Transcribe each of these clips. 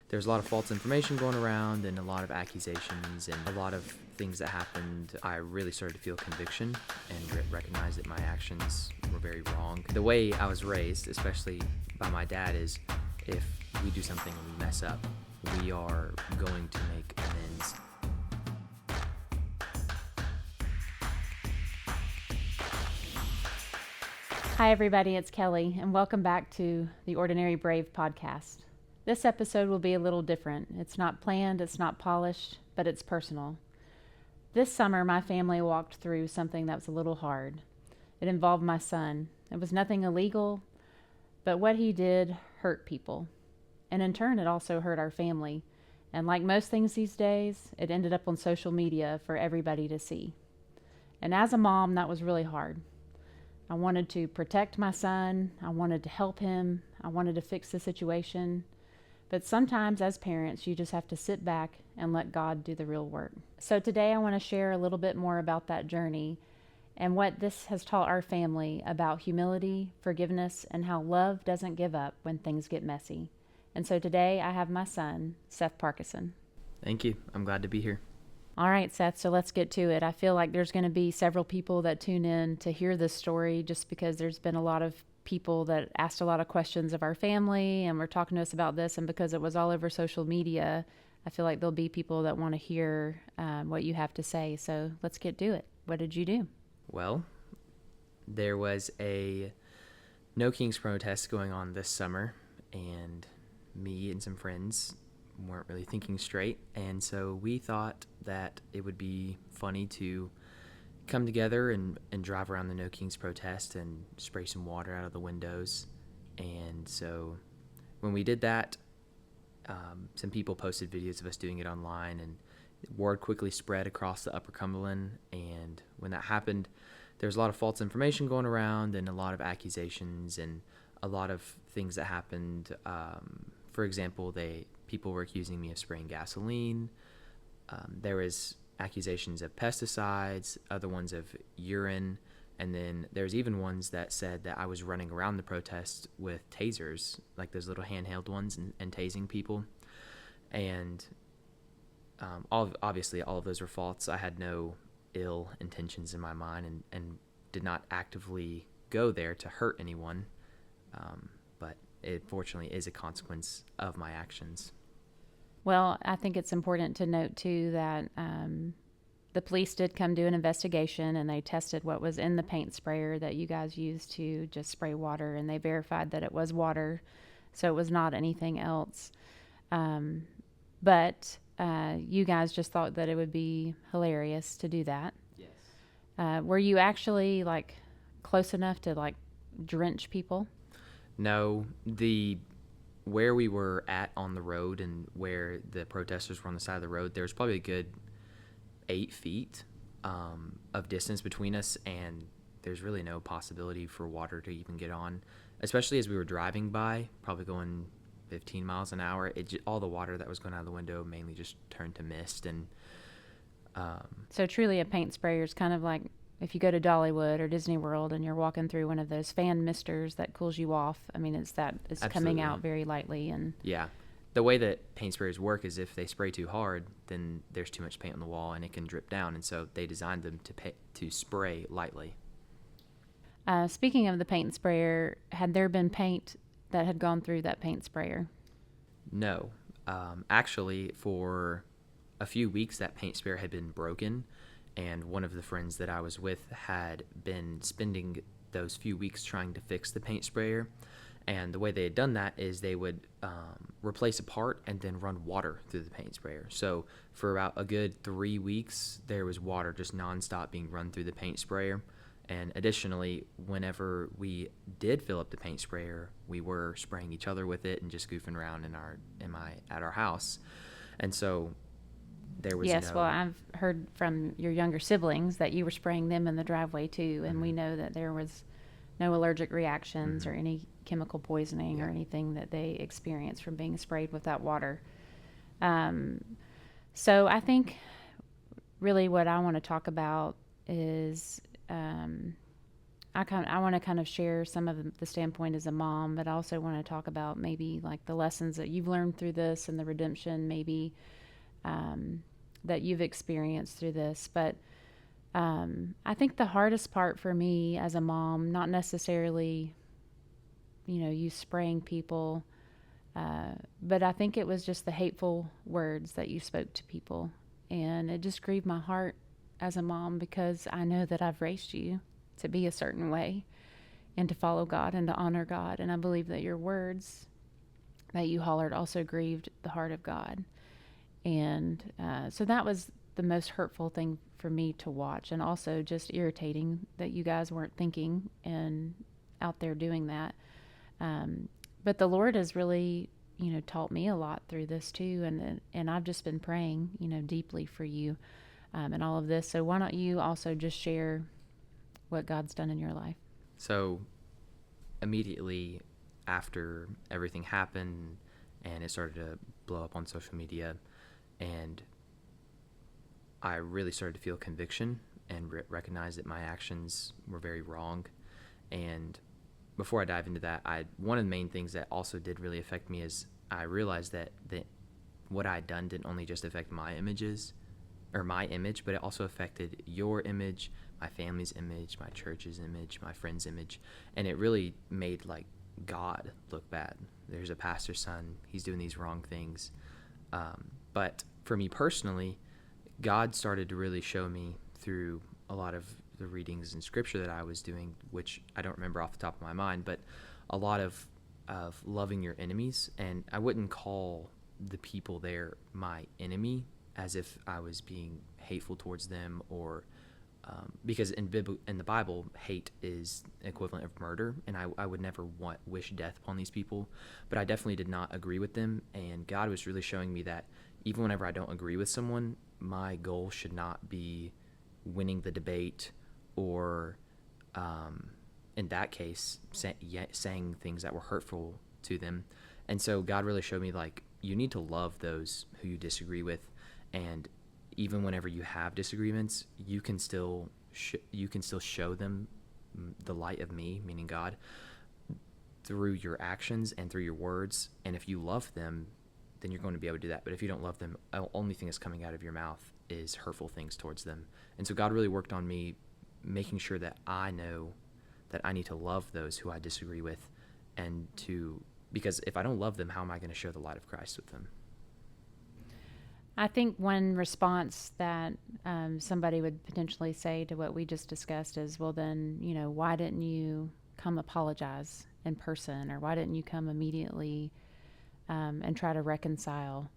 there's a lot of false information going around and a lot of accusations and a lot of things that happened. I really started to feel conviction and recognize that my actions were very wrong. The way I was raised, especially by my dad, is if we do something and we mess up, we are going to make amends. Hi everybody, it's Kelly, and welcome back to the Ordinary Brave podcast. This episode will be a little different. It's not planned, it's not polished, but it's personal. This summer, my family walked through something that was a little hard. It involved my son. It was nothing illegal, but what he did hurt people. And in turn, it also hurt our family. And like most things these days, it ended up on social media for everybody to see. And as a mom, that was really hard. I wanted to protect my son. I wanted to help him. I wanted to fix the situation. But sometimes as parents, you just have to sit back and let God do the real work. So today I want to share a little bit more about that journey and what this has taught our family about humility, forgiveness, and how love doesn't give up when things get messy. And so today I have my son, Seth Parkinson. Thank you. I'm glad to be here. All right, Seth, so let's get to it. I feel like there's going to be several people that tune in to hear this story just because there's been a lot of people that asked a lot of questions of our family and were talking to us about this. And because it was all over social media, I feel like there'll be people that want to hear what you have to say. So let's get to it. What did you do? Well, there was a No Kings protest going on this summer, and me and some friends weren't really thinking straight, and so we thought that it would be funny to come together and drive around the No Kings protest and spray some water out of the windows. And so when we did that, some people posted videos of us doing it online, and word quickly spread across the Upper Cumberland. And when that happened, there was a lot of false information going around and a lot of accusations and a lot of things that happened. For example, people were accusing me of spraying gasoline. There was accusations of pesticides, other ones of urine, and then there's even ones that said that I was running around the protest with tasers, like those little handheld ones, and tasing people. And obviously all of those were false. I had no ill intentions in my mind and did not actively go there to hurt anyone, but it fortunately is a consequence of my actions. Well, I think it's important to note, too, that the police did come do an investigation, and they tested what was in the paint sprayer that you guys used to just spray water, and they verified that it was water, so it was not anything else. But you guys just thought that it would be hilarious to do that. Yes. Were you actually, close enough to, drench people? No, where we were at on the road and where the protesters were on the side of the road, there was probably a good 8 feet of distance between us, and there's really no possibility for water to even get on, especially as we were driving by, probably going 15 miles an hour. All the water that was going out of the window mainly just turned to mist. And so truly a paint sprayer is kind of like if you go to Dollywood or Disney World and you're walking through one of those fan misters that cools you off. I mean, it's coming out very lightly. And yeah, the way that paint sprayers work is if they spray too hard, then there's too much paint on the wall and it can drip down. And so they designed them to spray lightly. Speaking of the paint sprayer, had there been paint that had gone through that paint sprayer? No. Actually, for a few weeks, that paint sprayer had been broken. And one of the friends that I was with had been spending those few weeks trying to fix the paint sprayer. And the way they had done that is they would replace a part and then run water through the paint sprayer. So for about a good 3 weeks, there was water just nonstop being run through the paint sprayer. And additionally, whenever we did fill up the paint sprayer, we were spraying each other with it and just goofing around at our house. And so there was well, I've heard from your younger siblings that you were spraying them in the driveway too, and we know that there was no allergic reactions or any chemical poisoning or anything that they experienced from being sprayed with that water. So I think really what I want to talk about is I want to kind of share some of the standpoint as a mom, but I also want to talk about maybe like the lessons that you've learned through this and the redemption maybe that you've experienced through this. But I think the hardest part for me as a mom, not necessarily, you spraying people, but I think it was just the hateful words that you spoke to people. And it just grieved my heart as a mom because I know that I've raised you to be a certain way and to follow God and to honor God. And I believe that your words that you hollered also grieved the heart of God. And so that was the most hurtful thing for me to watch, and also just irritating that you guys weren't thinking and out there doing that. But the Lord has really, taught me a lot through this too. And I've just been praying, deeply for you and all of this. So why don't you also just share what God's done in your life? So immediately after everything happened and it started to blow up on social media, and I really started to feel conviction and recognize that my actions were very wrong. And before I dive into that, one of the main things that also did really affect me is I realized that what I had done didn't only just affect my image, but it also affected your image, my family's image, my church's image, my friend's image. And it really made like God look bad. There's a pastor's son, he's doing these wrong things. But for me personally, God started to really show me through a lot of the readings in scripture that I was doing, which I don't remember off the top of my mind, but a lot of loving your enemies. And I wouldn't call the people there my enemy as if I was being hateful towards them, or because in the Bible, hate is equivalent of murder, and I would never wish death upon these people, but I definitely did not agree with them. And God was really showing me that even whenever I don't agree with someone, my goal should not be winning the debate or, in that case, saying things that were hurtful to them. And so God really showed me, like, you need to love those who you disagree with, and even whenever you have disagreements, you can still show them the light of me, meaning God, through your actions and through your words. And if you love them, then you're going to be able to do that. But if you don't love them, the only thing that's coming out of your mouth is hurtful things towards them. And so God really worked on me, making sure that I know that I need to love those who I disagree with, because if I don't love them, how am I going to show the light of Christ with them? I think one response that somebody would potentially say to what we just discussed is, well, then, why didn't you come apologize in person? Or why didn't you come immediately and try to reconcile?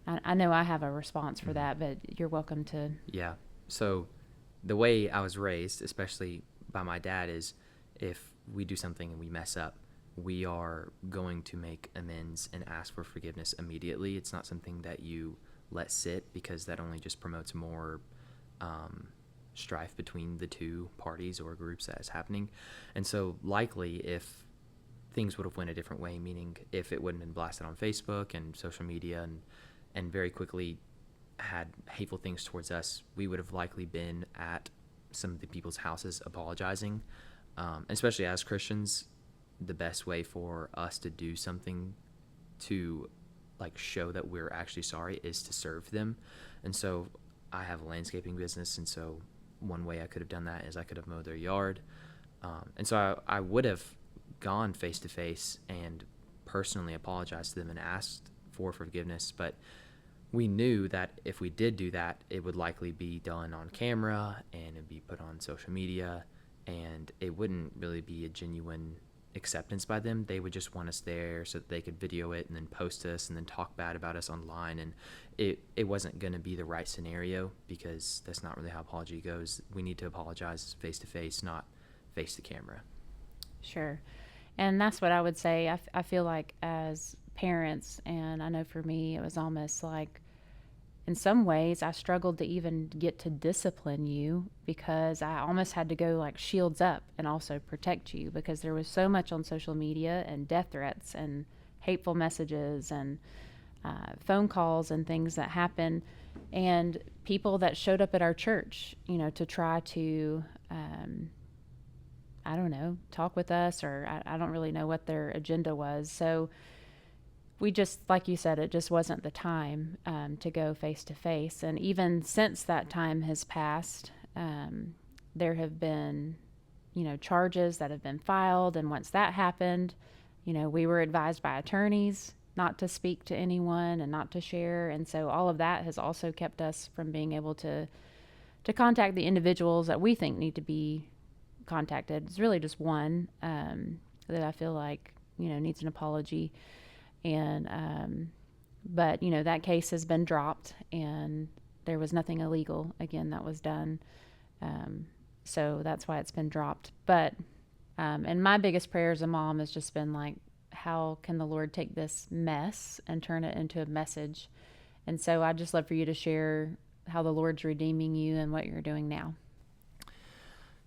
I know I have a response for that, but you're welcome to. Yeah. So the way I was raised, especially by my dad, is if we do something and we mess up, we are going to make amends and ask for forgiveness immediately. It's not something that you let sit, because that only just promotes more strife between the two parties or groups that is happening. And so likely if things would have went a different way, meaning if it wouldn't have been blasted on Facebook and social media and very quickly had hateful things towards us, we would have likely been at some of the people's houses apologizing. Especially as Christians, the best way for us to do something to like show that we're actually sorry is to serve them. And so I have a landscaping business, and so one way I could have done that is I could have mowed their yard. And so I would have gone face to face and personally apologized to them and asked for forgiveness. But we knew that if we did do that, it would likely be done on camera and it'd be put on social media, and it wouldn't really be a genuine acceptance by them. They would just want us there so that they could video it and then post us and then talk bad about us online. And it wasn't going to be the right scenario, because that's not really how apology goes. We need to apologize face to face, not face to camera. Sure. And that's what I would say. I feel like as parents, and I know for me, it was almost like in some ways I struggled to even get to discipline you, because I almost had to go like shields up and also protect you, because there was so much on social media and death threats and hateful messages and phone calls and things that happened, and people that showed up at our church, to try to I don't know, talk with us, or I don't really know what their agenda was. So we just, like you said, it just wasn't the time to go face to face. And even since that time has passed, there have been, charges that have been filed. And once that happened, we were advised by attorneys not to speak to anyone and not to share. And so all of that has also kept us from being able to contact the individuals that we think need to be contacted. It's really just one that I feel like, needs an apology. And, but, that case has been dropped and there was nothing illegal, again, that was done. So that's why it's been dropped. But, and my biggest prayer as a mom has just been like, how can the Lord take this mess and turn it into a message? And so I'd just love for you to share how the Lord's redeeming you and what you're doing now.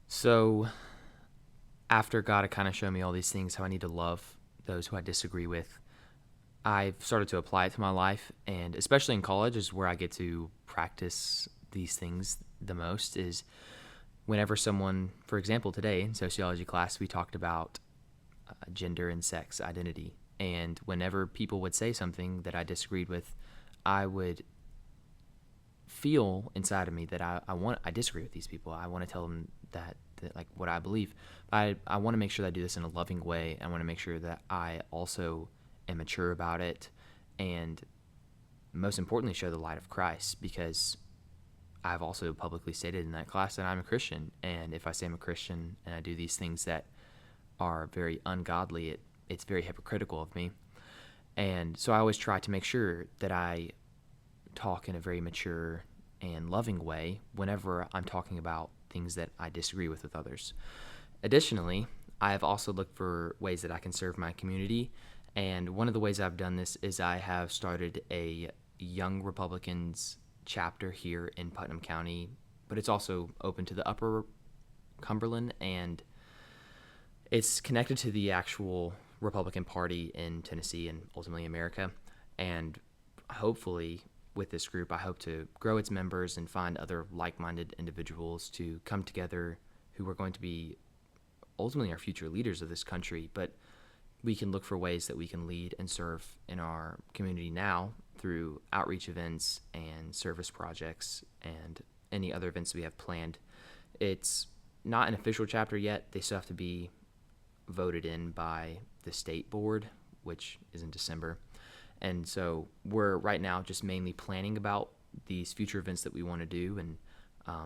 So after God had kind of shown me all these things, how I need to love those who I disagree with, I've started to apply it to my life, and especially in college is where I get to practice these things the most. Is whenever someone, for example, today in sociology class, we talked about gender and sex identity, and whenever people would say something that I disagreed with, I would feel inside of me that I disagree with these people. I want to tell them that like what I believe. I want to make sure that I do this in a loving way. I want to make sure that I also am mature about it, and most importantly, show the light of Christ, because I've also publicly stated in that class that I'm a Christian, and if I say I'm a Christian and I do these things that are very ungodly, it's very hypocritical of me. And so I always try to make sure that I talk in a very mature and loving way whenever I'm talking about things that I disagree with others. Additionally, I have also looked for ways that I can serve my community, and one of the ways I've done this is I have started a Young Republicans chapter here in Putnam County, but it's also open to the Upper Cumberland, and it's connected to the actual Republican Party in Tennessee and ultimately America. And hopefully with this group, I hope to grow its members and find other like-minded individuals to come together who are going to be ultimately our future leaders of this country. But we can look for ways that we can lead and serve in our community now through outreach events and service projects and any other events we have planned. It's not an official chapter yet. They still have to be voted in by the state board, which is in December. And so we're right now just mainly planning about these future events that we want to do. And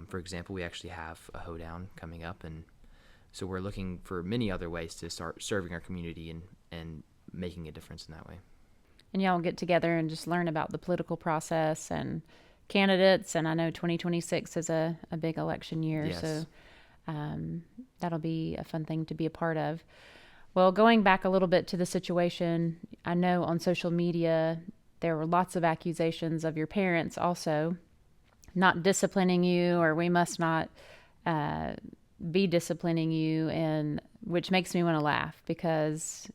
for example, we actually have a hoedown coming up, and so we're looking for many other ways to start serving our community and making a difference in that way. And y'all get together and just learn about the political process and candidates. And I know 2026 is a big election year. Yes. So that'll be a fun thing to be a part of. Well, going back a little bit to the situation, I know on social media there were lots of accusations of your parents also not disciplining you, or we must not be disciplining you, and which makes me want to laugh, because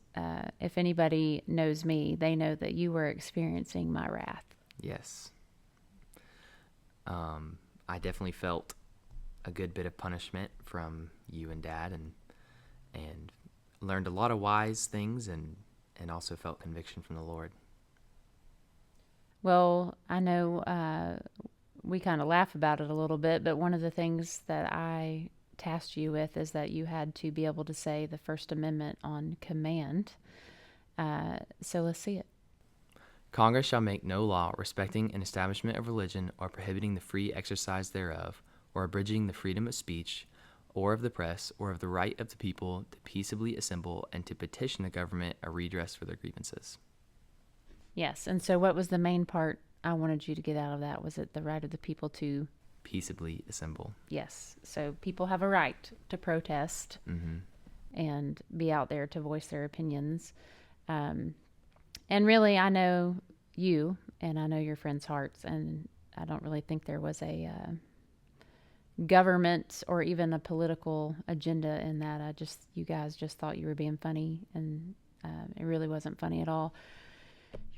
if anybody knows me, they know that you were experiencing my wrath. Yes. I definitely felt a good bit of punishment from you and Dad, and learned a lot of wise things, and also felt conviction from the Lord. Well, I know we kind of laugh about it a little bit, but one of the things that I tasked you with is that you had to be able to say the First Amendment on command. So let's see it. Congress shall make no law respecting an establishment of religion, or prohibiting the free exercise thereof, or abridging the freedom of speech, or of the press, or of the right of the people to peaceably assemble and to petition the government a redress for their grievances. Yes, and so what was the main part I wanted you to get out of that? Was it the right of the people to peaceably assemble? Yes, so people have a right to protest and be out there to voice their opinions. And really, I know you, and I know your friends' hearts, and I don't really think there was a government or even a political agenda in that. You guys just thought you were being funny, and it really wasn't funny at all.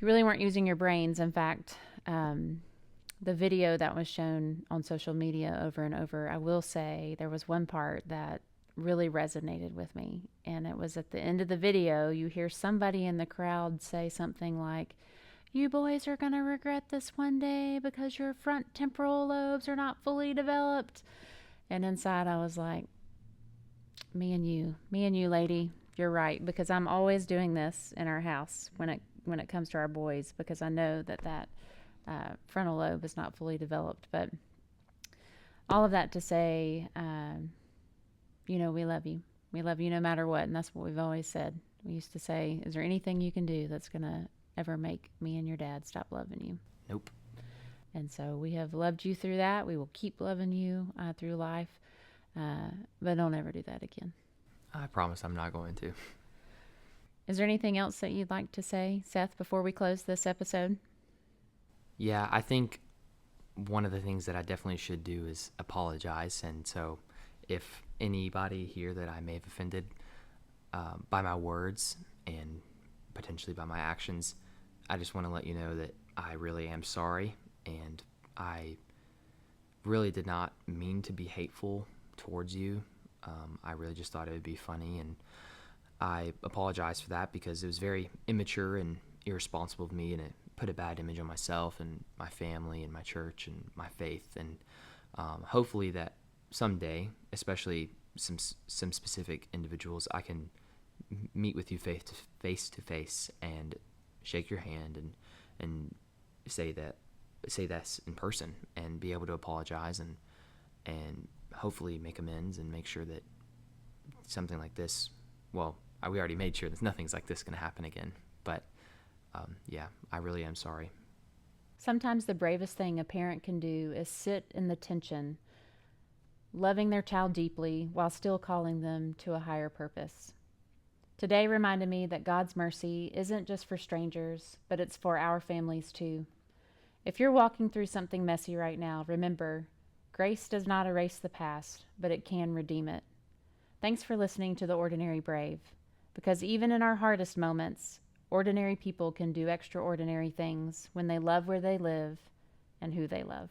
You really weren't using your brains. In fact, the video that was shown on social media over and over, I will say there was one part that really resonated with me. And it was at the end of the video, you hear somebody in the crowd say something like, "You boys are going to regret this one day because your front temporal lobes are not fully developed." And inside I was like, me and you, lady, you're right, because I'm always doing this in our house when it comes to our boys, because I know that frontal lobe is not fully developed. But all of that to say, we love you. We love you no matter what, and that's what we've always said. We used to say, "Is there anything you can do that's gonna ever make me and your dad stop loving you?" Nope. And so we have loved you through that. We will keep loving you through life, but don't ever do that again. I promise I'm not going to. Is there anything else that you'd like to say, Seth, before we close this episode? Yeah, I think one of the things that I definitely should do is apologize. And so if anybody here that I may have offended by my words and potentially by my actions, I just want to let you know that I really am sorry, and I really did not mean to be hateful towards you. I really just thought it would be funny, and I apologize for that because it was very immature and irresponsible of me, and it put a bad image on myself and my family and my church and my faith. And hopefully that someday, especially some specific individuals, I can meet with you face to face and shake your hand and say that's in person and be able to apologize and hopefully make amends and make sure that something like this, well, we already made sure that nothing's like this going to happen again. But yeah, I really am sorry. Sometimes the bravest thing a parent can do is sit in the tension, loving their child deeply while still calling them to a higher purpose. Today reminded me that God's mercy isn't just for strangers, but it's for our families too. If you're walking through something messy right now, remember, grace does not erase the past, but it can redeem it. Thanks for listening to The Ordinary Brave, because even in our hardest moments, ordinary people can do extraordinary things when they love where they live and who they love.